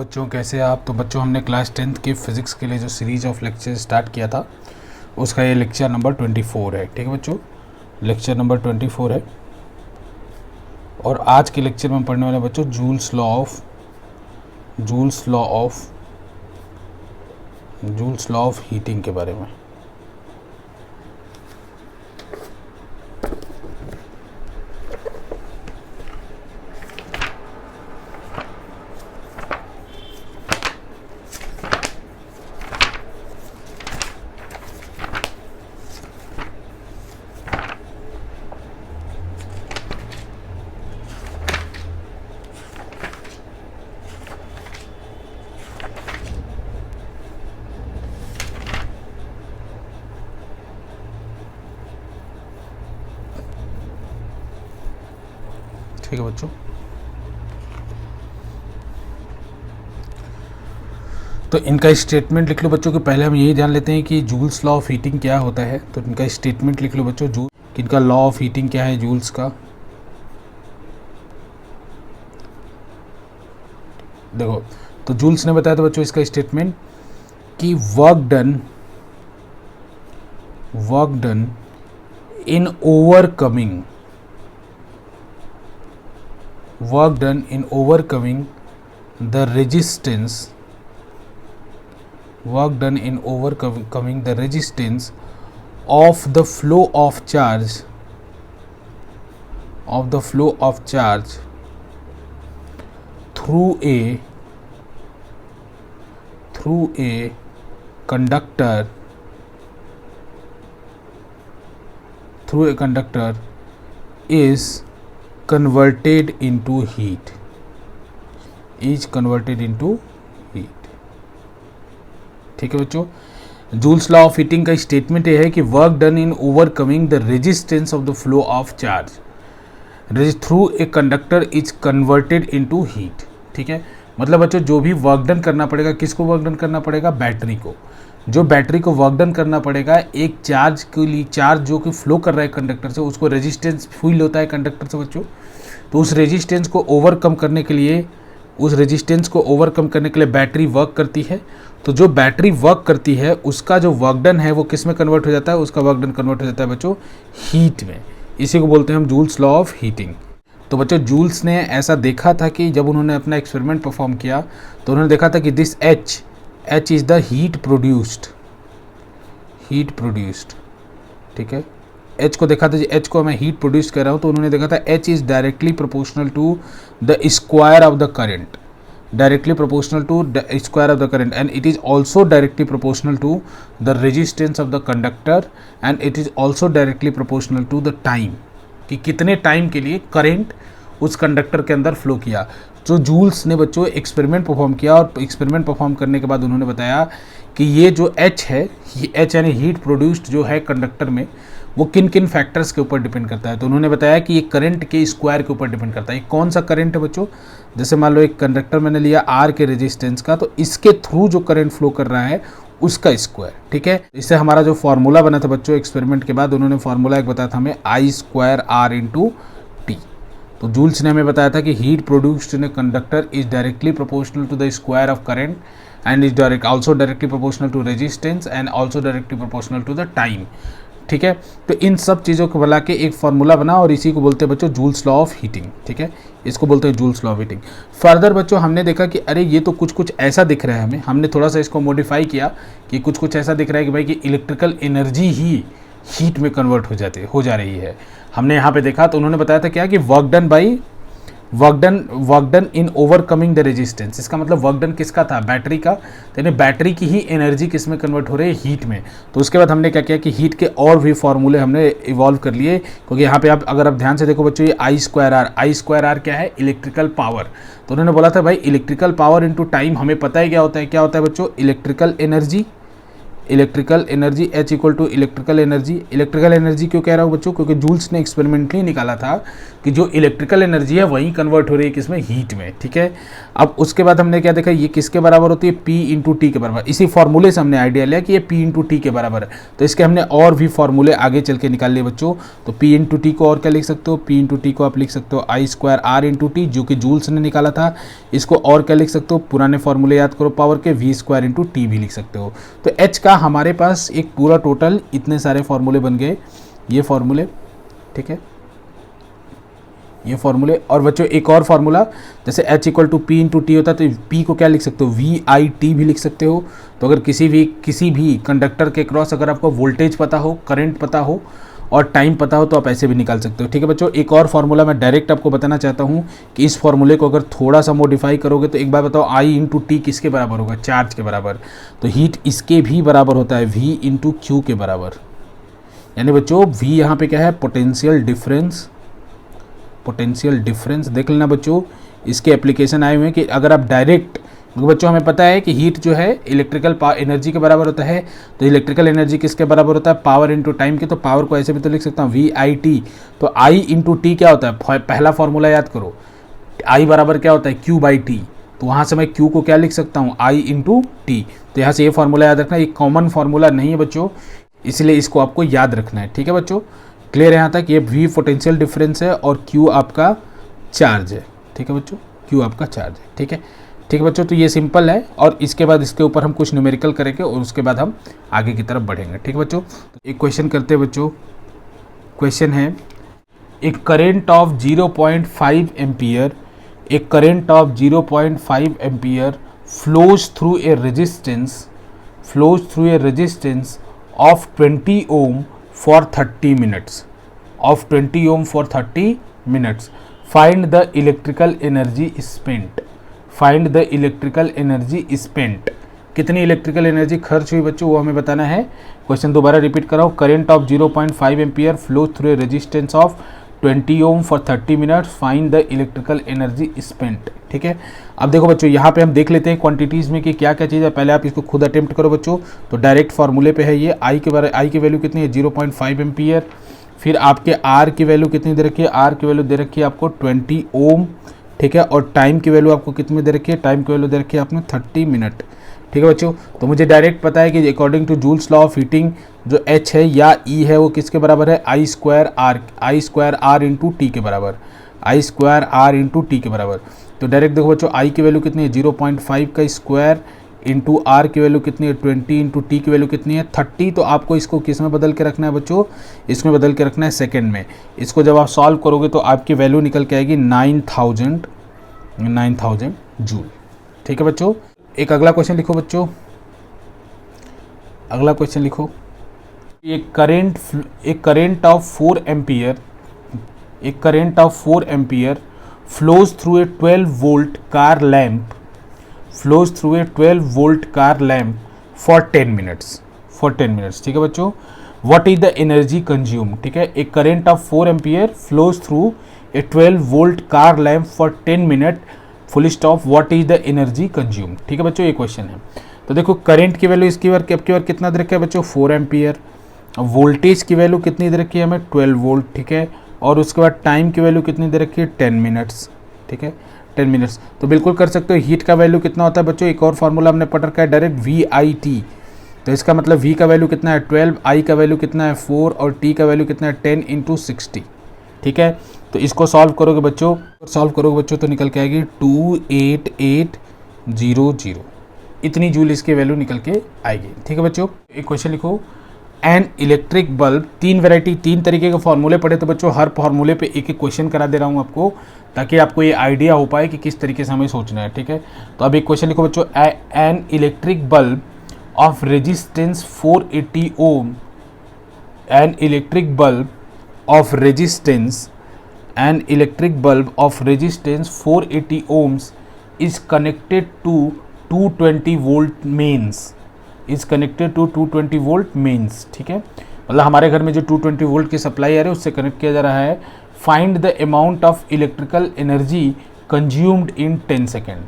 बच्चों, कैसे हैं आप। तो बच्चों, हमने क्लास 10th के फिज़िक्स के लिए जो सीरीज़ ऑफ लेक्चर स्टार्ट किया था उसका ये लेक्चर नंबर 24 है। ठीक है बच्चों, लेक्चर नंबर 24 है। और आज के लेक्चर में हम पढ़ने वाले बच्चों जूल्स लॉ ऑफ हीटिंग के बारे में। ठीक है बच्चों, तो इनका स्टेटमेंट लिख लो बच्चों। कि पहले हम यही जान लेते हैं कि जूल्स लॉ ऑफ हीटिंग क्या होता है। तो इनका स्टेटमेंट लिख लो बच्चों, कि इनका लॉ ऑफ हीटिंग क्या है जूल्स का। देखो, तो जूल्स ने बताया था बच्चों इसका स्टेटमेंट कि work done in overcoming the resistance of the flow of charge through a conductor is converted into heat। ठीक है बच्चों, जूल्स लॉ ऑफ हीटिंग का स्टेटमेंट ये है कि work done in overcoming the resistance of the flow of charge through a conductor is converted into heat. ठीक है, मतलब बच्चों जो भी वर्क डन करना पड़ेगा, किसको वर्क डन करना पड़ेगा? बैटरी को। जो बैटरी को वर्क डन करना पड़ेगा एक चार्ज के लिए, चार्ज जो कि फ्लो कर रहा है कंडक्टर से, उसको रेजिस्टेंस फील होता है कंडक्टर से बच्चों। तो उस रेजिस्टेंस को ओवरकम करने के लिए बैटरी वर्क करती है। तो जो बैटरी वर्क करती है उसका जो वर्क डन है वो किस में कन्वर्ट हो जाता है? उसका वर्क डन कन्वर्ट हो जाता है बच्चों हीट में। इसी को बोलते हैं हम जूल्स लॉ ऑफ हीटिंग। तो बच्चों जूल्स ने ऐसा देखा था कि जब उन्होंने अपना एक्सपेरिमेंट परफॉर्म किया तो उन्होंने देखा था कि this H is the heat produced. ठीक है, एच को देखा था, एच को मैं हीट प्रोड्यूस कर रहा हूँ, तो उन्होंने देखा था H is directly proportional to the square of the current, and it is also directly proportional to the resistance of the conductor, and it is also directly proportional to the time, कि कितने time के लिए current उस conductor के अंदर flow किया। तो joules ने बच्चों एक्सपेरिमेंट परफॉर्म किया, और एक्सपेरिमेंट परफॉर्म करने के बाद उन्होंने बताया कि ये जो एच है, एच यानी हीट प्रोड्यूस्ड जो है कंडक्टर में, वो किन किन फैक्टर्स के ऊपर डिपेंड करता है। तो उन्होंने बताया कि ये करंट के स्क्वायर के ऊपर डिपेंड करता है। कौन सा करंट है बच्चों? जैसे मान लो एक कंडक्टर मैंने लिया आर के रेजिस्टेंस का, तो इसके थ्रू जो करंट फ्लो कर रहा है उसका स्क्वायर। ठीक है, इससे हमारा जो फॉर्मूला बना था बच्चों एक्सपेरिमेंट के बाद, उन्होंने फॉर्मूला एक बताया था हमें I²R इंटू टी। तो जूल्स ने हमें बताया था कि heat produced in a conductor is directly proportional to the square of current, and is also directly proportional to resistance, and also directly proportional to the time। ठीक है, तो इन सब चीज़ों को मिला के एक फार्मूला बना, और इसी को बोलते हैं बच्चों जूल्स लॉ ऑफ हीटिंग। ठीक है, इसको बोलते हैं joules law of heating. Further बच्चों हमने देखा कि अरे ये तो कुछ ऐसा दिख रहा है, हमने थोड़ा सा इसको मॉडिफाई किया कि कुछ ऐसा दिख रहा है कि भाई कि इलेक्ट्रिकल एनर्जी ही हीट में कन्वर्ट हो जा रही है। हमने यहाँ पे देखा, तो उन्होंने बताया था क्या कि work done in overcoming the resistance. इसका मतलब वर्क डन किसका था? बैटरी का। तो यानी बैटरी की ही एनर्जी किस में कन्वर्ट हो रही है? हीट में। तो उसके बाद हमने क्या किया कि हीट के और भी फॉर्मूले हमने इवॉल्व कर लिए, क्योंकि यहाँ पे अगर आप ध्यान से देखो बच्चों, ये I²R क्या है? Electrical power. तो उन्होंने बोला था भाई इलेक्ट्रिकल पावर इंटू टाइम, हमें पता है क्या होता है बच्चों? Electrical electrical energy H equal to electrical energy. Electrical energy क्यों कह रहा हूँ बच्चों, क्योंकि जूल्स ने एक्सपेरिमेंटली निकाला था कि जो इलेक्ट्रिकल एनर्जी है वही कन्वर्ट हो रही है किसमें, हीट में, ठीक है। अब उसके बाद हमने क्या देखा, ये किसके बराबर होती है, P इंटू टी के बराबर। इसी फॉर्मूले से हमने आइडिया लिया कि ये P इंटू टी के बराबर है, तो इसके हमने और भी फॉर्मूले आगे चल के निकाल लिए बच्चों। तो P इंटू टी को और क्या लिख सकते हो, P इंटू टी को आप लिख सकते हो I square R into T, जो कि जूल्स ने निकाला था। इसको और क्या लिख सकते हो, पुराने फॉर्मूले याद करो पावर के, V स्क्वायर इंटू टी भी लिख सकते हो। तो H का हमारे पास एक पूरा टोटल इतने सारे फॉर्मूले बन गए, ये फॉर्मूले, ठीक है, ये फॉर्मूले। और बच्चों एक और फार्मूला, जैसे H equal to P into T होता है, तो P को क्या लिख सकते हो, VIT भी लिख सकते हो। तो अगर किसी भी कंडक्टर के क्रॉस अगर आपको वोल्टेज पता हो, करंट पता हो और टाइम पता हो, तो आप ऐसे भी निकाल सकते हो, ठीक है बच्चों। एक और फार्मूला मैं डायरेक्ट आपको बताना चाहता हूँ कि इस फार्मूले को अगर थोड़ा सा मॉडिफाई करोगे तो एक बार बताओ, I इंटू टी किसके बराबर होगा, चार्ज के बराबर। तो हीट इसके भी बराबर होता है V इंटू क्यू के बराबर। यानी बच्चों V यहाँ पे क्या है, पोटेंशियल डिफरेंस। पोटेंशियल डिफरेंस देख लेना बच्चों, इसके एप्लीकेशन आए हुए हैं कि अगर आप डायरेक्ट, बच्चों हमें पता है कि हीट जो है इलेक्ट्रिकल एनर्जी के बराबर होता है, तो इलेक्ट्रिकल एनर्जी किसके बराबर होता है, पावर इंटू टाइम के। तो पावर को ऐसे भी तो लिख सकता हूँ VIT। तो I इंटू टी क्या होता है, पहला फॉर्मूला याद करो, I बराबर क्या होता है, Q बाई टी। तो वहाँ से मैं Q को क्या लिख सकता हूँ, I इंटू टी। तो यहाँ से ये फॉर्मूला याद रखना, ये कॉमन फॉर्मूला नहीं है बच्चों, इसलिए इसको आपको याद रखना है, ठीक है बच्चों। क्लियर है यहाँ तक, ये V पोटेंशियल डिफरेंस है और Q आपका चार्ज है, ठीक है बच्चों, Q आपका चार्ज है, ठीक है, ठीक है बच्चों। तो ये सिंपल है और इसके बाद इसके ऊपर हम कुछ न्यूमेरिकल करेंगे और उसके बाद हम आगे की तरफ बढ़ेंगे, ठीक है बच्चों। तो एक क्वेश्चन करते हैं बच्चों। क्वेश्चन है, एक करेंट ऑफ 0.5 एम्पियर, एक current of 0.5 ampere flows through a resistance of 20 ohm for 30 minutes, of 20 ohm for 30 minutes. Find the electrical energy spent. Find the electrical energy spent. कितनी इलेक्ट्रिकल एनर्जी खर्च हुई बच्चों, वो हमें बताना है। क्वेश्चन दोबारा रिपीट कराओ। Current of 0.5 ampere flow through a resistance of 20 ohm for 30 minutes, find the electrical energy spent, ठीक है। अब देखो बच्चों, यहाँ पे हम देख लेते हैं क्वांटिटीज़ में कि क्या क्या चीज़ है। पहले आप इसको खुद अटेम्प्ट करो बच्चों। तो डायरेक्ट फार्मूले पे है ये, आई की वैल्यू कितनी है, 0.5 एम्पियर। फिर आपके आर की वैल्यू कितनी दे रखी है, आर की वैल्यू दे रखी है आपको 20 ओम, ठीक है। और टाइम की वैल्यू आपको कितनी दे रखी है, टाइम की वैल्यू दे रखी है आपने 30 मिनट, ठीक है बच्चों। तो मुझे डायरेक्ट पता है कि according to Joule's law of heating जो H है या E है वो किसके बराबर है, I square R into T के बराबर, I square R into T के बराबर। तो डायरेक्ट देखो बच्चों, I की वैल्यू कितनी है 0.5 का स्क्वायर इंटू R की वैल्यू कितनी है 20 इंटू टी की वैल्यू कितनी है 30। तो आपको इसको किस में बदल के रखना है बच्चों, इसमें बदल के रखना है सेकेंड में। इसको जब आप सॉल्व करोगे तो आपकी वैल्यू निकल के आएगी 9000 जूल, ठीक है बच्चों। एक अगला क्वेश्चन लिखो बच्चों, अगला क्वेश्चन लिखो। एक current of 4 ampere flows through a 12 volt car lamp for 10 minutes, ठीक है बच्चों। What is the energy consume, ठीक है। एक current of 4 ampere flows through a 12 volt car lamp for 10 minute, full stop, what is the energy consume, ठीक है बच्चों, ये क्वेश्चन है। तो देखो करंट की वैल्यू इसकी बार कितना दे रखा है बच्चों, 4 एम्पियर। वोल्टेज की वैल्यू कितनी दे रखी है हमें, 12 वोल्ट, ठीक है। और उसके बाद टाइम की वैल्यू कितनी दे रखी है, 10 मिनट्स, ठीक है, 10 मिनट्स। तो बिल्कुल कर सकते हो। हीट का वैल्यू कितना होता है बच्चों, एक और फार्मूला हमने पढ़ रखा है डायरेक्ट, VIT। तो इसका मतलब V का वैल्यू कितना है 12, I का वैल्यू कितना है 4 और T का वैल्यू कितना है 10 इंटू 60, ठीक है। तो इसको सॉल्व करोगे बच्चों, तो निकल के आएगी 28800, इतनी जूल इसके वैल्यू निकल के आएगी, ठीक है बच्चों। एक क्वेश्चन लिखो। एन इलेक्ट्रिक बल्ब, 3 तरीके के फॉर्मूले पढ़े, तो बच्चों हर फॉर्मूले पे एक क्वेश्चन करा दे रहा हूँ आपको, ताकि आपको ये आइडिया हो पाए कि किस तरीके से हमें सोचना है, ठीक है। तो अब एक क्वेश्चन लिखो बच्चों। An electric bulb of resistance 480 ohm, an electric bulb of resistance 480 ohms is connected to 220 volt mains, ठीक है। मतलब हमारे घर में जो 220 वोल्ट की सप्लाई आ रही है उससे कनेक्ट किया जा रहा है। Find the amount of electrical energy consumed in 10 second,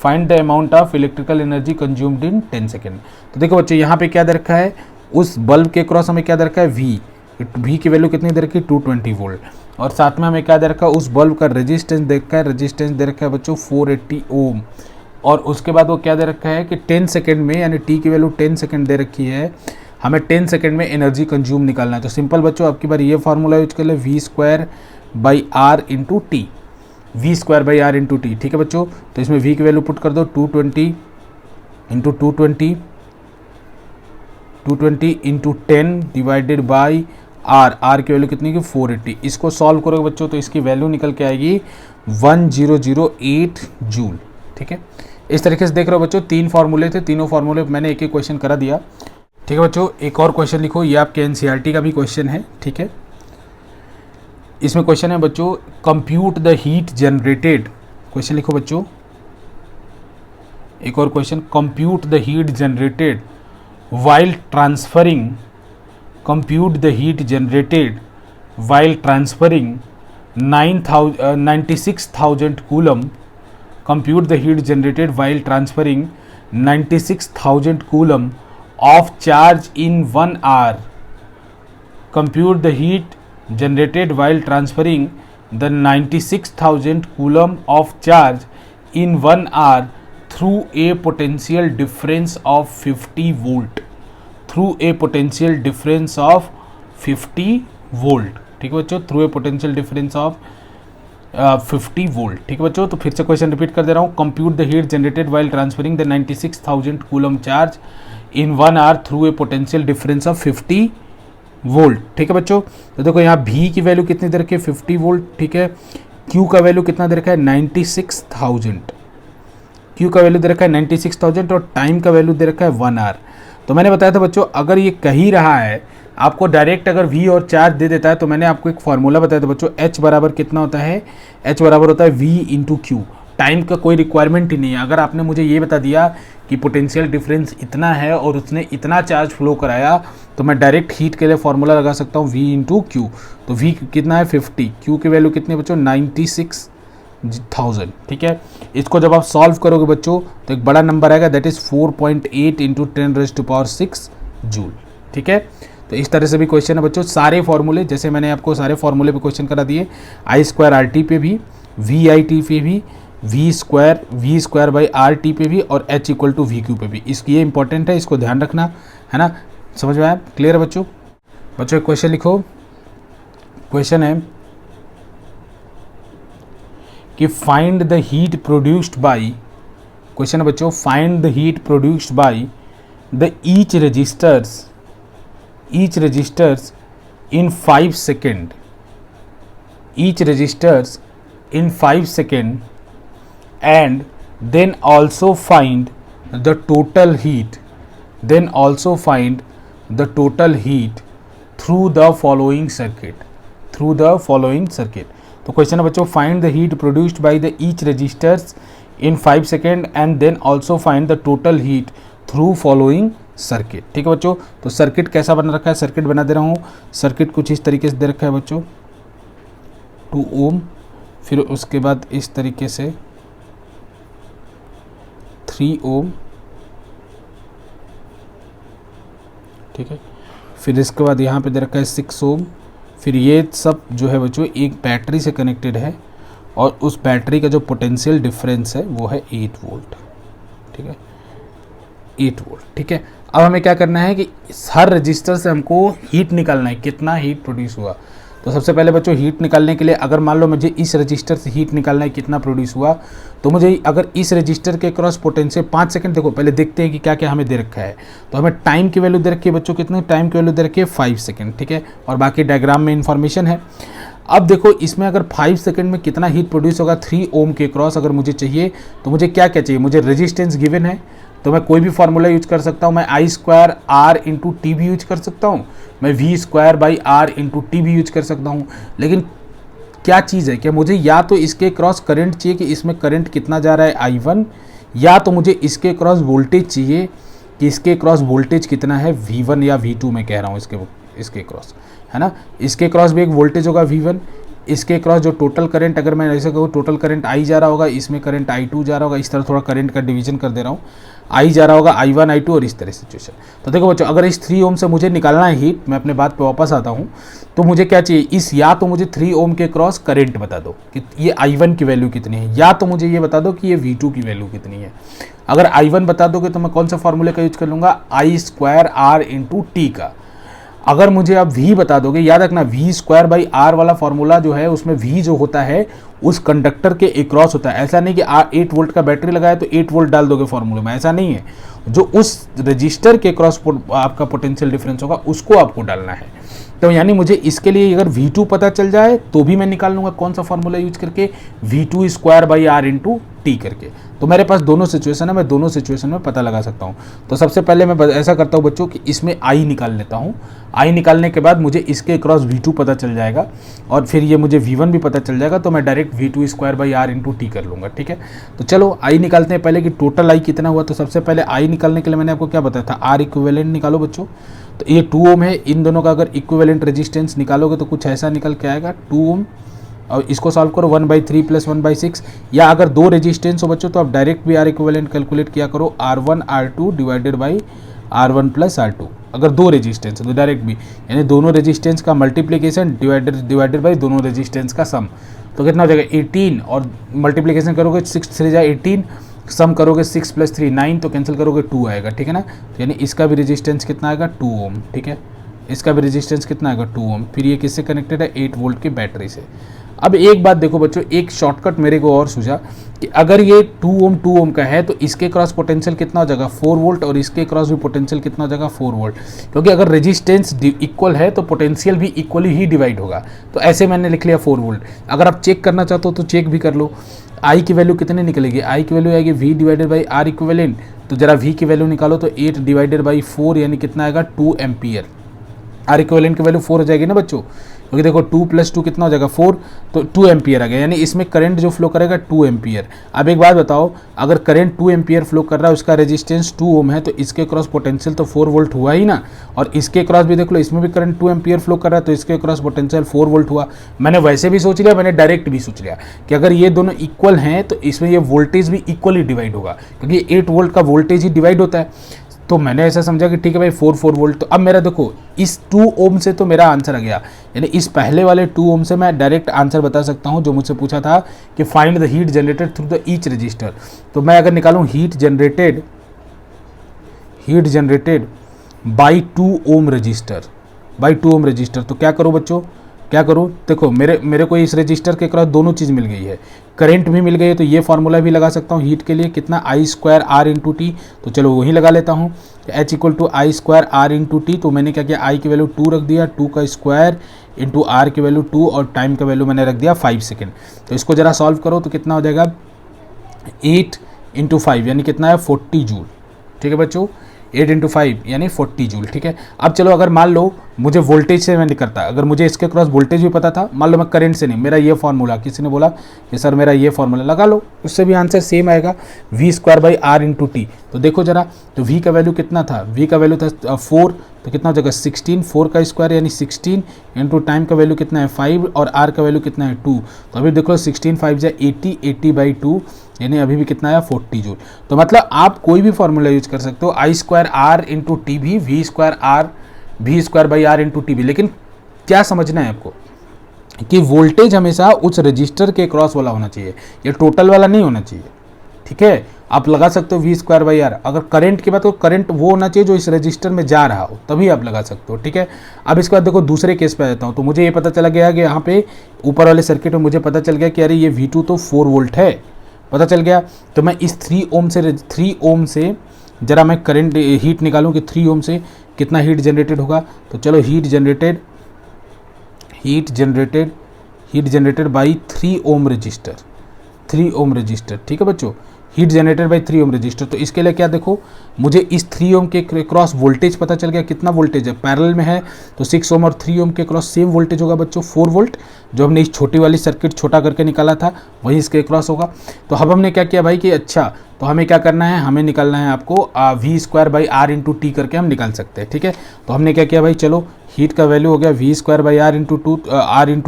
find the amount of electrical energy consumed in 10 second. तो देखो बच्चों यहाँ पे क्या दे रखा है, उस बल्ब के क्रॉस हमें क्या दे रखा है V की वैल्यू कितनी दे रखी है 220 वोल्ट, और साथ में हमें क्या दे रखा है उस बल्ब का रेजिस्टेंस दे रखा है, रेजिस्टेंस दे रखा है बच्चों 480 ओम, और उसके बाद वो क्या दे रखा है कि 10 सेकेंड में, यानी टी की वैल्यू 10 सेकेंड दे रखी है, हमें 10 सेकेंड में एनर्जी कंज्यूम निकालना है। तो सिंपल बच्चों आपकी बार ये फार्मूला यूज कर ले V²/R into T, V²/R into T, ठीक है बच्चों। तो इसमें V की वैल्यू पुट कर दो 220 into 220 into 10 divided by R की वैल्यू कितनी की 480। इसको सॉल्व करोगे बच्चों तो इसकी वैल्यू निकल के आएगी 1008 जूल, ठीक है। इस तरीके से देख रहे हो बच्चों, 3 फार्मूले थे, तीनों फार्मूले मैंने एक एक क्वेश्चन करा दिया, ठीक है बच्चों। एक और क्वेश्चन लिखो, ये आपके एनसीईआरटी का भी क्वेश्चन है, ठीक है। इसमें क्वेश्चन है बच्चों, compute the heat generated, question लिखो बच्चों, एक और question, compute the heat generated while transferring, compute the heat generated while transferring 96,000 coulomb, compute the heat generated while transferring 96,000 coulomb of charge in 1 hour, compute the heat generated while transferring the 96,000 coulomb of charge in 1 hour through a potential difference of 50 volt, through a potential difference of 50 volt, ठीक है बच्चों, through a potential difference of 50 volt, ठीक है बच्चों। तो फिर से question repeat कर दे रहा हूँ, compute the heat generated while transferring the 96,000 coulomb charge in 1 hour through a potential difference of 50 volt, ठीक है बच्चों। तो देखो यहाँ V की वैल्यू कितनी दे रखी है 50 वोल्ट, ठीक है। Q का वैल्यू कितना दे रखा है 96,000, Q का वैल्यू दे रखा है 96,000 और टाइम का वैल्यू दे रखा है 1 आवर। तो मैंने बताया था बच्चों, अगर ये कही रहा है आपको डायरेक्ट अगर V और चार्ज दे देता है, तो मैंने आपको एक फार्मूला बताया था बच्चों, H बराबर कितना होता है, H बराबर होता है V इंटू Q। टाइम का कोई रिक्वायरमेंट ही नहीं है। अगर आपने मुझे ये बता दिया कि पोटेंशियल डिफरेंस इतना है और उसने इतना चार्ज फ्लो कराया, तो मैं डायरेक्ट हीट के लिए फार्मूला लगा सकता हूँ V इंटू Q। तो V कितना है 50, Q की वैल्यू कितनी है बच्चों 96,000, ठीक है। इसको जब आप सॉल्व करोगे बच्चों तो एक बड़ा नंबर आएगा, दैट इज 4.8 इंटू 10⁻⁶ जूल, ठीक है। तो इस तरह से भी क्वेश्चन है बच्चों, सारे फॉर्मूले जैसे मैंने आपको सारे फॉर्मूले पे क्वेश्चन करा दिए, I²RT पे भी, VIT पे भी, V²/RT पे भी और H = VQ पे भी। इसकी ये इंपॉर्टेंट है, इसको ध्यान रखना है ना, समझ में आया, क्लियर है बच्चों। बच्चों एक क्वेश्चन लिखो, क्वेश्चन है कि find the heat produced by, question है बच्चों, find the heat produced by the each registers in 5 second, each registers in 5 seconds, and then also find the total heat, through the following circuit, तो question है बच्चों, find the heat produced by the each registers in 5 second and then also find the total heat through following circuit, ठीक है बच्चों। तो circuit कैसा बना रखा है, सर्किट बना दे रहा हूँ, सर्किट कुछ इस तरीके से दे रखा है बच्चों 2 ओम, फिर उसके बाद इस तरीके से 3 ओम, ठीक है। फिर इसके बाद यहाँ पे दे रखा है 6 ओम, फिर ये सब जो है बच्चों एक बैटरी से कनेक्टेड है और उस बैटरी का जो पोटेंशियल डिफरेंस है वो है 8 वोल्ट, ठीक है, 8 वोल्ट, ठीक है। अब हमें क्या करना है कि हर रजिस्टर से हमको हीट निकालना है, कितना हीट प्रोड्यूस हुआ। तो सबसे पहले बच्चों हीट निकालने के लिए, अगर मान लो मुझे इस रजिस्टर से हीट निकालना है कितना प्रोड्यूस हुआ, तो मुझे अगर इस रजिस्टर के क्रॉस पोटेंशियल 5 सेकंड, देखो पहले देखते हैं कि क्या क्या हमें दे रखा है। तो हमें टाइम की वैल्यू दे रखी है बच्चों, कितनी टाइम की वैल्यू दे रखी है 5 सेकंड, ठीक है, और बाकी डायग्राम में इन्फॉर्मेशन है। अब देखो इसमें अगर 5 सेकंड में कितना हीट प्रोड्यूस होगा 3 ओम के क्रॉस अगर मुझे चाहिए, तो मुझे क्या क्या चाहिए, मुझे रेजिस्टेंस गिवन है, तो मैं कोई भी फार्मूला यूज कर सकता हूँ, मैं I²R इंटू टी भी यूज कर सकता हूँ, मैं V²/R इंटू टी भी यूज कर सकता हूँ। लेकिन क्या चीज़ है, क्या मुझे या तो इसके क्रॉस करंट चाहिए कि इसमें करंट कितना जा रहा है I1, या तो मुझे इसके क्रॉस वोल्टेज चाहिए कि इसके क्रॉस वोल्टेज कितना है V1 या V2 में कह रहा हूँ, इसके क्रॉस है ना, इसके क्रॉस भी एक वोल्टेज होगा V1, इसके क्रॉस जो टोटल करंट, अगर मैं ऐसे कहूँ टोटल करंट आई जा रहा होगा, इसमें करंट I2 जा रहा होगा, इस तरह थोड़ा करंट का डिवीजन कर दे रहा हूँ, आई जा रहा होगा I1 I2 और इस तरह सिचुएशन। तो देखो बच्चों, अगर इस 3 ओम से मुझे निकालना है हीट, मैं अपने बात पे वापस आता हूँ, तो मुझे क्या चाहिए, इस या तो मुझे 3 ओम के क्रॉस करंट बता दो कि ये I1 की वैल्यू कितनी है, या तो मुझे ये बता दो कि ये V2 की वैल्यू कितनी है। अगर I1 बता दोगे तो मैं कौन सा फॉर्मूले का यूज कर लूँगा, I2R इंटू टी का। अगर मुझे आप V बता दोगे, याद रखना V²/R वाला फॉर्मूला जो है उसमें V जो होता है उस कंडक्टर के एक्रॉस होता है। ऐसा नहीं कि 8 वोल्ट का बैटरी लगाया तो 8 वोल्ट डाल दोगे फॉर्मूले में, ऐसा नहीं है। जो उस रजिस्टर के क्रॉस आपका पोटेंशियल डिफरेंस होगा उसको आपको डालना है। तो यानी मुझे इसके लिए अगर V2 पता चल जाए तो भी मैं निकाल लूँगा कौन सा फॉर्मूला यूज करके, V2² इंटू टी करके। तो मेरे पास दोनों सिचुएशन है, मैं दोनों सिचुएशन में पता लगा सकता हूँ। तो सबसे पहले मैं ऐसा करता हूँ बच्चों कि इसमें I निकाल लेता हूँ। I निकालने के बाद मुझे इसके क्रॉस V2 पता चल जाएगा और फिर ये मुझे V1 भी पता चल जाएगा, तो मैं डायरेक्ट V2²/R इंटू टी कर लूँगा। ठीक है, तो चलो I निकालते हैं पहले कि टोटल I कितना हुआ। तो सबसे पहले I निकालने के लिए मैंने आपको क्या बताया था, R इक्विवेलेंट निकालो बच्चों। तो ये 2 ओम है, इन दोनों का अगर इक्विवेलेंट रेजिस्टेंस निकालोगे तो कुछ ऐसा निकल के आएगा 2 ओम। और इसको सॉल्व करो 1/3 + 1/6, या अगर 2 रेजिस्टेंस हो बच्चों तो आप डायरेक्ट भी R इक्विवेलेंट कैलकुलेट किया करो, R1 R2 divided by R1 + R2। अगर 2 रेजिस्टेंस है तो डायरेक्ट भी, यानी दोनों रेजिस्टेंस का मल्टीप्लिकेशन डिवाइडेड बाई दोनों रेजिस्टेंस का सम। तो कितना हो जाएगा 18, और मल्टीप्लिकेशन करोगे 6 3 जा 18, सम करोगे 6 + 3 9, तो कैंसिल करोगे 2 आएगा। ठीक है ना, तो यानी इसका भी रेजिस्टेंस कितना आएगा 2 ओम। ठीक है, इसका भी रेजिस्टेंस कितना आएगा 2 ओम। फिर ये किससे कनेक्टेड है, 8 वोल्ट की बैटरी से। अब एक बात देखो बच्चों, एक शॉर्टकट मेरे को और सूझा कि अगर ये 2 ओम का है तो इसके क्रॉस पोटेंशियल कितना हो जाएगा 4 वोल्ट, और इसके क्रॉस भी पोटेंशियल कितना हो जाएगा 4 वोल्ट। क्योंकि अगर रेजिस्टेंस इक्वल है तो पोटेंशियल भी इक्वली ही डिवाइड होगा। तो ऐसे मैंने लिख लिया 4 वोल्ट। अगर आप चेक करना चाहते हो तो चेक भी कर लो। I की वैल्यू कितनी निकलेगी, I की वैल्यू आएगी V/R इक्विवेलेंट। तो जरा V की वैल्यू निकालो, तो 8/4 यानी कितना आएगा 2 एम्पियर। R इक्विवेलेंट की वैल्यू 4 हो जाएगी ना बच्चों, क्योंकि देखो 2 + 2 कितना हो जाएगा 4, तो 2 एम्पियर आ गया, यानी इसमें करंट जो फ्लो करेगा 2 एम्पियर। अब एक बात बताओ, अगर करंट 2 एम्पियर फ्लो कर रहा है, उसका रेजिस्टेंस 2 ओम है, तो इसके क्रॉस पोटेंशियल तो 4 वोल्ट हुआ ही ना। और इसके क्रॉस भी देख लो, इसमें भी करंट 2 एम्पियर फ्लो कर रहा है, तो इसके क्रॉस पोटेंशियल 4 वोल्ट हुआ। मैंने वैसे भी सोच लिया, मैंने डायरेक्ट भी सोच लिया कि अगर ये दोनों इक्वल हैं तो इसमें ये वोल्टेज भी इक्वली डिवाइड होगा, क्योंकि 8 वोल्ट का वोल्टेज ही डिवाइड होता है। तो मैंने ऐसा समझा कि ठीक है भाई 4 वोल्ट। तो अब मेरा देखो, इस 2 ओम से तो मेरा आंसर आ गया, यानी इस पहले वाले 2 ओम से मैं डायरेक्ट आंसर बता सकता हूं, जो मुझसे पूछा था कि find the heat generated through the each register. तो मैं अगर निकालूं heat generated by 2 ohm register, तो क्या करूं बच्चों, क्या करूं, देखो मेरे को इस रजिस्टर के क्रॉस दोनों चीज़ मिल गई है, करंट भी मिल गई है, तो ये फार्मूला भी लगा सकता हूँ हीट के लिए, कितना I2R इंटू टी। तो चलो वही लगा लेता हूँ, H = I2R इंटू टी। तो मैंने क्या किया, I की वैल्यू 2 रख दिया, 2 का स्क्वायर इंटू R की वैल्यू 2, और टाइम का वैल्यू मैंने रख दिया 5 सेकेंड। तो इसको जरा सॉल्व करो तो कितना हो जाएगा 8 × 5 यानी कितना है 40 जूल। ठीक है बच्चों, 8 × 5 यानी 40 जूल। ठीक है, अब चलो अगर मान लो मुझे वोल्टेज से मैं नहीं करता, अगर मुझे इसके क्रॉस वोल्टेज भी पता था, मान लो मैं करंट से नहीं, मेरा ये फार्मूला, किसी ने बोला कि सर मेरा ये फार्मूला लगा लो, उससे भी आंसर सेम आएगा, V²/R इंटू टी। तो देखो जरा, तो V का वैल्यू कितना था, V का वैल्यू था 4, तो कितना हो जाएगा 16, 4 का स्क्वायर यानी 16 इंटू टाइम का वैल्यू कितना है 5, और R का वैल्यू कितना है 2। तो अभी देख लो 16 5 जा 80, 80/2 यानी अभी भी कितना आया 40 जूल। तो मतलब आप कोई भी फार्मूला यूज कर सकते हो, I2R इंटू टी भी, V²/R इंटू टी भी। लेकिन क्या समझना है आपको कि वोल्टेज हमेशा उस रजिस्टर के क्रॉस वाला होना चाहिए, ये टोटल वाला नहीं होना चाहिए। ठीक है, आप लगा सकते हो V²/R। अगर करंट की बात हो, करंट वो होना चाहिए जो इस रजिस्टर में जा रहा हो, तभी आप लगा सकते हो। ठीक है, अब इसके बाद देखो दूसरे केस पे आ जाता हूँ। तो मुझे ये पता चला गया कि यहाँ पे ऊपर वाले सर्किट में मुझे पता चल गया कि अरे ये V2 तो 4 वोल्ट है, पता चल गया। तो मैं इस 3 ओम से जरा मैं करंट हीट निकालूं कि 3 ओम से कितना हीट जनरेटेड होगा। तो चलो heat generated by 3 ohm register, ठीक है बच्चों, heat generated by 3 ohm register. तो इसके लिए क्या देखो, मुझे इस 3 ओम के क्रॉस वोल्टेज पता चल गया, कितना वोल्टेज है, पैरेलल में है, तो 6 ओम और 3 ओम के क्रॉस सेम वोल्टेज होगा बच्चों 4 वोल्ट। जो हमने इस छोटी वाली सर्किट छोटा करके निकाला था वही इसके क्रॉस होगा। तो अब हमने क्या किया भाई कि अच्छा, तो हमें क्या करना है, हमें निकालना है आपको V²/R इंटू टी करके हम निकाल सकते हैं। ठीक है, तो हमने क्या किया भाई, चलो हीट का वैल्यू हो गया V square by R into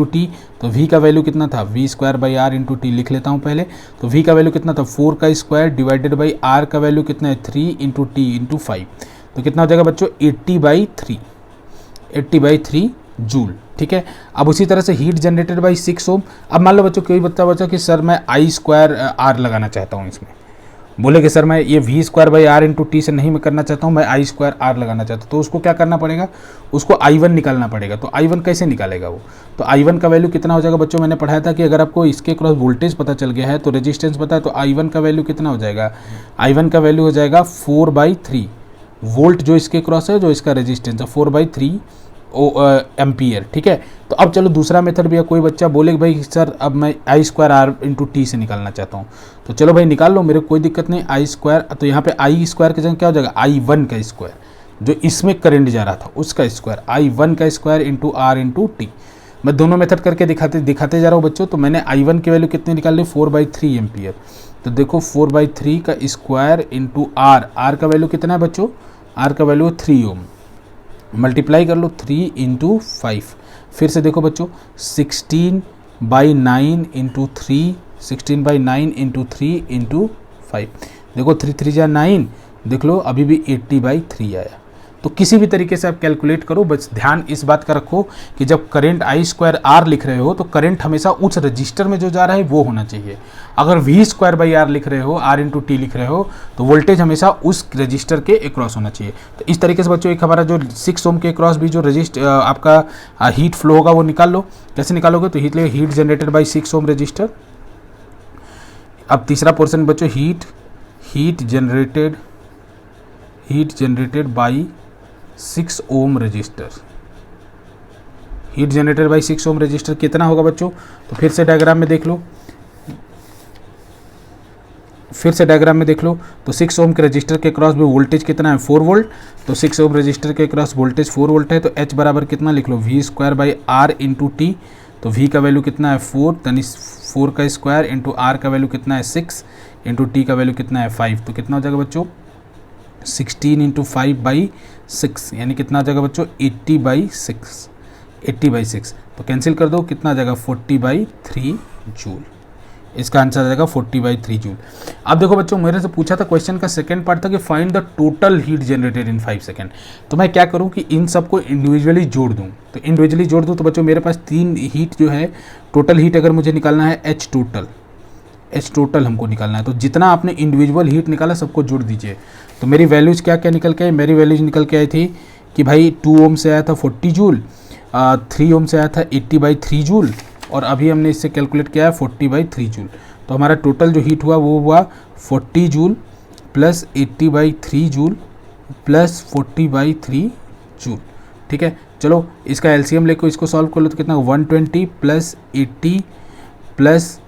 T. तो वी का वैल्यू कितना था, V square by R into T लिख लेता हूँ पहले। तो वी का वैल्यू कितना था 4 का स्क्वायर डिवाइडेड बाई आर का वैल्यू कितना है 3 इंटू टी इंटू 5। तो कितना हो जाएगा बच्चों 80/3 जूल। ठीक है। अब उसी तरह से हीट जनरेटेड बाई 6 ओम। अब मान लो बच्चों कोई बच्चा कि सर मैं आई स्क्वायर आर लगाना चाहता हूँ इसमें, बोले कि सर मैं ये V square by R into T से नहीं मैं करना चाहता हूँ, मैं आई स्क्वायर आर लगाना चाहता हूँ। तो उसको क्या करना पड़ेगा, उसको I1 निकालना पड़ेगा। तो I1 कैसे निकालेगा वो, तो I1 का वैल्यू कितना हो जाएगा बच्चों, मैंने पढ़ाया था कि अगर आपको इसके क्रॉस वोल्टेज पता चल गया है तो रेजिस्टेंस पता है, तो I1 का वैल्यू कितना हो जाएगा, I1 का वैल्यू हो जाएगा 4/3 वोल्ट जो इसके क्रॉस है, जो इसका रेजिस्टेंस है 4/3 एम्पियर। ठीक है। तो अब चलो दूसरा मेथड भी है, कोई बच्चा बोले कि भाई सर अब मैं आई स्क्वायर आर इंटू टी से निकालना चाहता हूँ, तो चलो भाई निकाल लो, मेरे कोई दिक्कत नहीं। आई स्क्वायर, तो यहाँ पे आई स्क्वायर की जगह क्या हो जाएगा I1 का स्क्वायर, जो इसमें करंट जा रहा था उसका स्क्वायर, I1 का square into R into T. मैं दोनों मेथड करके दिखाते जा रहा हूँ बच्चों। तो मैंने I1 की वैल्यू कितनी निकाल ली 4/3 एम्पियर। तो देखो 4/3 का स्क्वायर इंटू आर का वैल्यू कितना है बच्चों, आर का वैल्यू 3 ओम, मल्टीप्लाई कर लो 3 इंटू 5। फिर से देखो बच्चों 16/9 इंटू 3, 16/9 इंटू 3 इंटू 5। देखो 3 3 जा 9, देख लो अभी भी 80/3 आया। तो किसी भी तरीके से आप कैलकुलेट करो, बस ध्यान इस बात का रखो कि जब करंट आई स्क्वायर आर लिख रहे हो तो करंट हमेशा उस रजिस्टर में जो जा रहा है वो होना चाहिए। अगर वी स्क्वायर बाई आर लिख रहे हो, आर इंटू टी लिख रहे हो, तो वोल्टेज हमेशा उस रजिस्टर के अक्रॉस होना चाहिए। तो इस तरीके से बच्चों एक हमारा जो 6 ओम के अक्रॉस भी जो आपका हीट फ्लो होगा वो निकाल लो। कैसे निकालोगे, तो heat generated by 6 ohm register. अब तीसरा पोर्शन बच्चों heat generated by 6 ohm register. Heat generated by 6 ohm register कितना होगा बच्चों, तो फिर से डायग्राम में देख लो, तो 6 ओम के रजिस्टर के क्रॉस में वोल्टेज कितना है 4 वोल्ट। तो 6 ओम रजिस्टर के क्रॉस वोल्टेज 4 वोल्ट है, तो H बराबर कितना लिख लो V square by R into T. तो V का वैल्यू कितना है 4, यानी 4 का स्क्वायर इंटू आर का वैल्यू कितना है 6 इंटू टी का वैल्यू कितना है 5। तो कितना हो जाएगा बच्चों 16 इंटू 5/6, यानी कितना आ जाएगा बच्चों 80/6। तो कैंसिल कर दो, कितना आ जाएगा 40/3 जूल। इसका आंसर आ जाएगा 40/3 जूल। अब देखो बच्चों मेरे से पूछा था क्वेश्चन का सेकंड पार्ट था कि find the total heat generated in 5 second. तो मैं क्या करूं कि इन सबको इंडिविजुअली जोड़ दूं। तो इंडिविजुअली जोड़ दूं तो बच्चों मेरे पास 3 हीट जो है, टोटल हीट अगर मुझे निकालना है एच टोटल हमको निकालना है। तो जितना आपने इंडिविजुअल हीट निकाला सबको जोड़ दीजिए। तो मेरी वैल्यूज़ क्या क्या निकल के आई, मेरी वैल्यूज निकल के आई थी कि भाई 2 ओम से आया था 40 जूल, 3 ओम से आया था 80/3 जूल, और अभी हमने इससे कैलकुलेट किया है 40/3 जूल। तो हमारा टोटल जो हीट हुआ वो हुआ 40 joule plus 80/3 joule plus 40/3 joule. ठीक है। चलो इसका एलसीएम लेकर इसको सॉल्व कर लो, तो कितना 120 प्लस 80 प्लस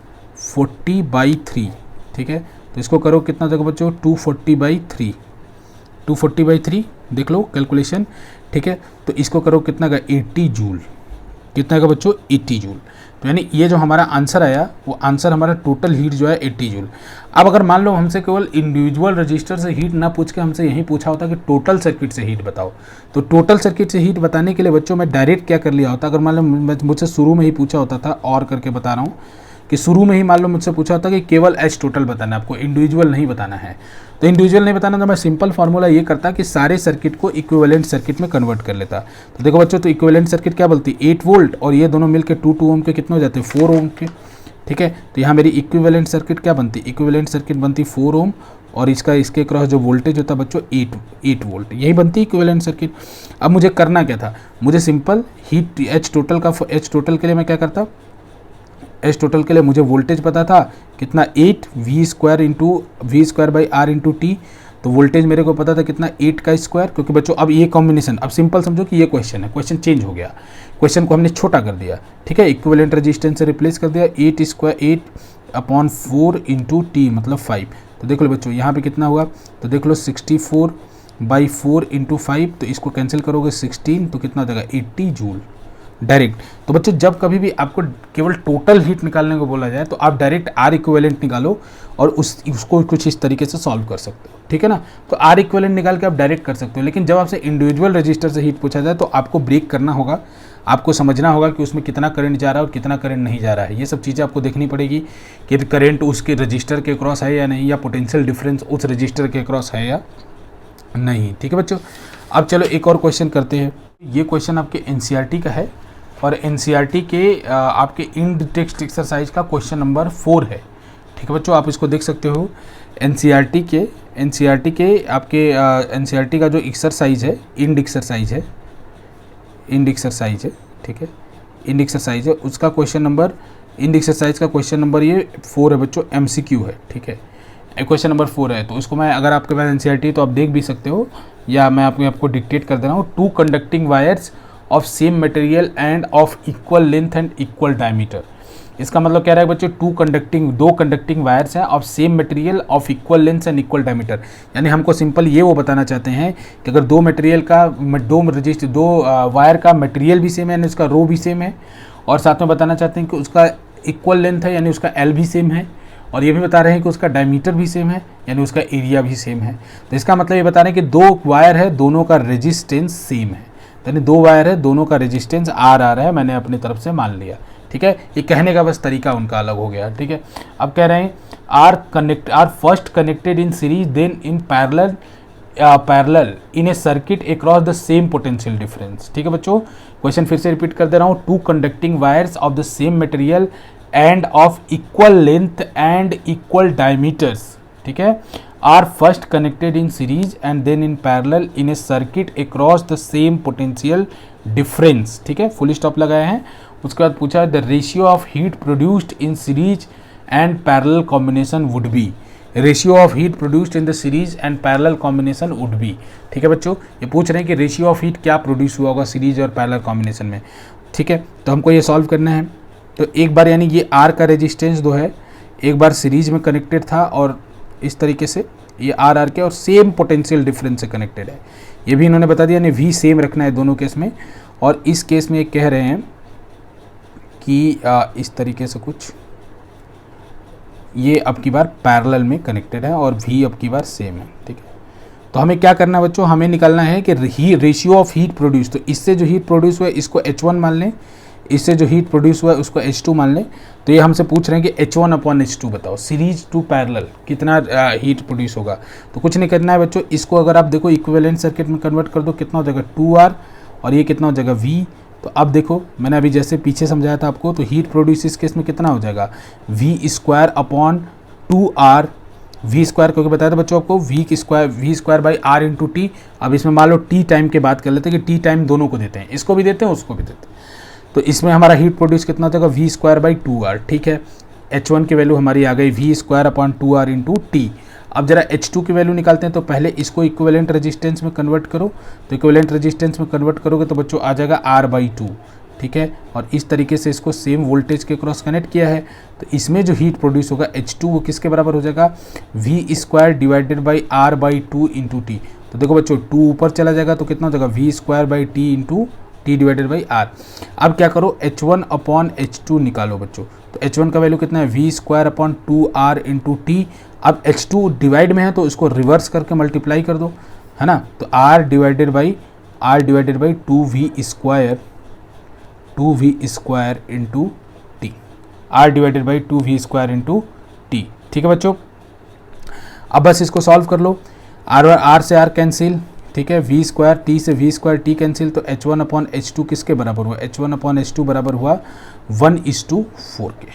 40/3। ठीक है। तो इसको करो, कितना जगह बच्चों 240/3 देख लो कैलकुलेशन। ठीक है। तो इसको करो कितना का 80 जूल, कितना का बच्चों 80 जूल। तो यानी ये जो हमारा आंसर आया वो आंसर हमारा टोटल हीट जो है 80 जूल। अब अगर मान लो हमसे केवल इंडिविजुअल रजिस्टर से हीट ना पूछ के हमसे यही पूछा होता कि टोटल सर्किट से हीट बताओ, तो टोटल सर्किट से हीट बताने के लिए बच्चों मैं डायरेक्ट क्या कर लिया होता, अगर मान लो मुझसे शुरू में ही पूछा होता था, और करके बता रहा हूँ कि शुरू में ही मान लो मुझसे पूछा होता कि केवल एच टोटल बताना है आपको, इंडिविजुअल नहीं बताना है। तो इंडिविजुअल नहीं बताना तो मैं सिंपल फार्मूला ये करता कि सारे सर्किट को इक्विवेलेंट सर्किट में कन्वर्ट कर लेता। तो देखो बच्चों, तो इक्विवेलेंट सर्किट क्या बोलती है 8 वोल्ट, और ये दोनों मिलकर 2 ओम के कितने हो जाते हैं 4 ओम के। ठीक है। तो यहाँ मेरी इक्विवेलेंट सर्किट क्या बनती, इक्विवेलेंट सर्किट बनती 4 ओम, और इसके क्रॉस जो वोल्टेज होता है बच्चों 8 वोल्ट, यही बनती है इक्विवेलेंट सर्किट। अब मुझे करना क्या था, मुझे सिंपल हीट एच टोटल के लिए मैं क्या करता, एच टोटल के लिए मुझे वोल्टेज पता था कितना 8 V square by R into T. तो वोल्टेज मेरे को पता था कितना 8 का स्क्वायर, क्योंकि बच्चों अब ये कॉम्बिनेशन, अब सिंपल समझो कि ये क्वेश्चन है, क्वेश्चन चेंज हो गया, क्वेश्चन को हमने छोटा कर दिया। ठीक है। इक्विवेलेंट रेजिस्टेंस से रिप्लेस कर दिया 8/4 इंटू टी मतलब 5। तो देख लो बच्चों यहाँ पे कितना हुआ, तो देख लो 64/4 इंटू 5, तो इसको कैंसिल करोगे 16, तो कितना हो जाएगा 80 जूल डायरेक्ट। तो बच्चों जब कभी भी आपको केवल टोटल हीट निकालने को बोला जाए तो आप डायरेक्ट आर इक्विवेलेंट निकालो और उसको कुछ इस तरीके से सॉल्व कर सकते हो। ठीक है ना। तो आर इक्विवेलेंट निकाल के आप डायरेक्ट कर सकते हो, लेकिन जब आपसे इंडिविजुअल रजिस्टर से हीट पूछा जाए तो आपको ब्रेक करना होगा, आपको समझना होगा कि उसमें कितना करंट जा रहा है और कितना करंट नहीं जा रहा है। ये सब चीज़ें आपको देखनी पड़ेगी कि करंट उसके रजिस्टर के क्रॉस है या नहीं, या पोटेंशियल डिफरेंस उस रजिस्टर के क्रॉस है या नहीं। ठीक है बच्चों, अब चलो एक और क्वेश्चन करते हैं। ये क्वेश्चन आपके एनसीईआरटी का है और एनसीईआरटी के आपके इंड टेक्स्ट एक्सरसाइज का क्वेश्चन नंबर 4 है। ठीक है बच्चों, आप इसको देख सकते हो। एनसीईआरटी के आपके एनसीईआरटी का जो एक्सरसाइज है, इंड एक्सरसाइज है, ठीक है, इंड एक्सरसाइज है, उसका क्वेश्चन नंबर, इंड एक्सरसाइज का क्वेश्चन नंबर ये 4 है बच्चों, एमसीक्यू है। ठीक है, क्वेश्चन नंबर 4 है। तो इसको मैं, अगर आपके पास एनसीईआरटी है तो आप देख भी सकते हो, या मैं आपको डिक्टेट कर दे रहा हूँ। 2 conducting wires of same material and of equal length and equal diameter. इसका मतलब कह रहा है बच्चों दो कंडक्टिंग वायर्स हैं of same material of equal length and equal diameter. यानी हमको सिंपल ये वो बताना चाहते हैं कि अगर दो वायर का मटेरियल भी सेम है, यानी उसका रो भी सेम है, और साथ में बताना चाहते हैं कि उसका इक्वल लेंथ है, यानी उसका एल भी सेम है, और ये भी बता रहे हैं कि उसका डायमीटर भी सेम है, यानी उसका एरिया भी सेम है। तो इसका मतलब ये बता रहे हैं कि 2 वायर है, दोनों का रेजिस्टेंस सेम है, यानी 2 वायर है, दोनों का रेजिस्टेंस आर आ रहा है, मैंने अपनी तरफ से मान लिया। ठीक है, ये कहने का बस तरीका उनका अलग हो गया। ठीक है, अब कह रहे हैं are first connected in series then in parallel in a circuit across the same potential difference. ठीक है बच्चों, क्वेश्चन फिर से रिपीट कर दे रहा हूँ। 2 conducting wires of the same material and of equal length and equal diameters, ठीक है, are first connected in series and then in parallel in a circuit across the same potential difference. ठीक है, full stop लगाए हैं। उसके बाद पूछा the ratio of heat produced in series and parallel combination would be. Ratio of heat produced in the series and parallel combination would be. ठीक है बच्चों, ये पूछ रहे हैं कि रेशियो ऑफ हीट क्या प्रोड्यूस हुआ होगा सीरीज और पैरेलल कॉम्बिनेशन में। ठीक है, तो हमको ये सॉल्व करना है। तो एक बार यानी ये आर का रेजिस्टेंस 2 है, एक बार सीरीज में कनेक्टेड था और इस तरीके से ये आर के और सेम पोटेंशियल डिफरेंस से कनेक्टेड है। ये भी इन्होंने बता दिया, यानी वी सेम रखना है दोनों केस में। और इस केस में कह रहे हैं कि इस तरीके से कुछ ये अब की बार पैरेलल में कनेक्टेड है और वी अब की बार सेम है। ठीक है, तो हमें क्या करना है बच्चों, हमें निकालना है कि रेशियो ऑफ हीट प्रोड्यूस। तो इससे जो हीट प्रोड्यूस हुआ है इसको H1 मान लें, इससे जो हीट प्रोड्यूस हुआ है उसको H2 मान लें। तो ये हमसे पूछ रहे हैं कि H1/H2 बताओ, सीरीज टू पैरेलल कितना हीट प्रोड्यूस होगा। तो कुछ नहीं करना है बच्चों, इसको अगर आप देखो इक्विवेलेंट सर्किट में कन्वर्ट कर दो, कितना हो जाएगा 2R, और ये कितना हो जाएगा V। तो अब देखो मैंने अभी जैसे पीछे समझाया था आपको, तो हीट प्रोड्यूस इस केस में कितना हो जाएगा V²/2R, V², क्योंकि बताया था बच्चों आपको V²/R × T। अब इसमें मान लो T टाइम के बात कर लेते हैं कि T टाइम दोनों को देते हैं, इसको भी देते हैं उसको भी देते हैं। तो इसमें हमारा हीट प्रोड्यूस कितना हो जाएगा V²/2R। ठीक है, H1 की वैल्यू हमारी आ गई V²/2R × T। अब जरा H2 की वैल्यू निकालते हैं। तो पहले इसको इक्विवेलेंट रेजिस्टेंस में कन्वर्ट करो, तो इक्विवेलेंट रेजिस्टेंस में कन्वर्ट करोगे तो बच्चों आ जाएगा R/2। ठीक है, और इस तरीके से इसको सेम वोल्टेज के क्रॉस कनेक्ट किया है। तो इसमें जो हीट प्रोड्यूस होगा H2 वो किसके बराबर हो जाएगा V² R/2 × T। तो देखो बच्चों 2 ऊपर चला जाएगा तो कितना हो जाएगा V²/T × T/R। अब क्या करो, H1/H2 निकालो बच्चों। तो H1 का वैल्यू कितना है V²/2R × T। अब H2 डिवाइड में है तो इसको रिवर्स करके मल्टीप्लाई कर दो, है ना। तो R/2V² × T, R/2V² × T। ठीक है बच्चों, अब बस इसको सॉल्व कर लो। R से R कैंसिल, ठीक है, V² T से V² T कैंसिल। तो H1/H2 किसके बराबर हुआ, H1/H2 बराबर हुआ 1:4 के।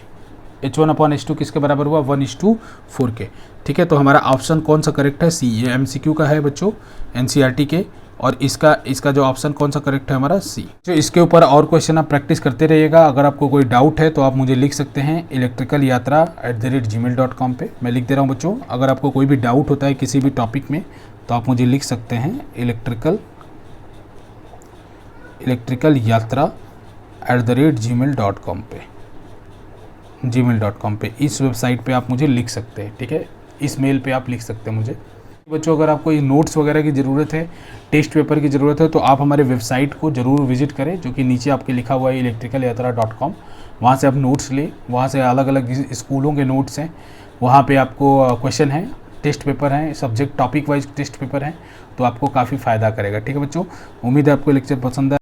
H1/H2 किसके बराबर हुआ 1:4 के। ठीक है, तो हमारा ऑप्शन कौन सा करेक्ट है, सी। ये MCQ का है बच्चों NCERT के, और इसका जो ऑप्शन कौन सा करेक्ट है हमारा सी। तो इसके ऊपर और क्वेश्चन आप प्रैक्टिस करते रहिएगा। अगर आपको कोई डाउट है तो आप मुझे लिख सकते हैं electricalyatra@gmail.com पे, मैं लिख दे रहा हूँ बच्चों। अगर आपको कोई भी डाउट होता है किसी भी टॉपिक में तो आप मुझे लिख सकते हैं electricalyatra@gmail.com पे, gmail.com पे, इस वेबसाइट पे आप मुझे लिख सकते हैं। ठीक है, इस मेल पे आप लिख सकते हैं मुझे। बच्चों अगर आपको ये नोट्स वगैरह की ज़रूरत है, टेस्ट पेपर की ज़रूरत है, तो आप हमारे वेबसाइट को ज़रूर विजिट करें, जो कि नीचे आपके लिखा हुआ है electricalyatra.com। वहाँ से आप नोट्स लें, वहाँ से अलग अलग स्कूलों के नोट्स हैं, वहाँ पे आपको क्वेश्चन है, टेस्ट पेपर हैं, subject topic wise test paper हैं, तो आपको काफ़ी फ़ायदा करेगा। ठीक है बच्चों, उम्मीद है आपको लेक्चर पसंद है।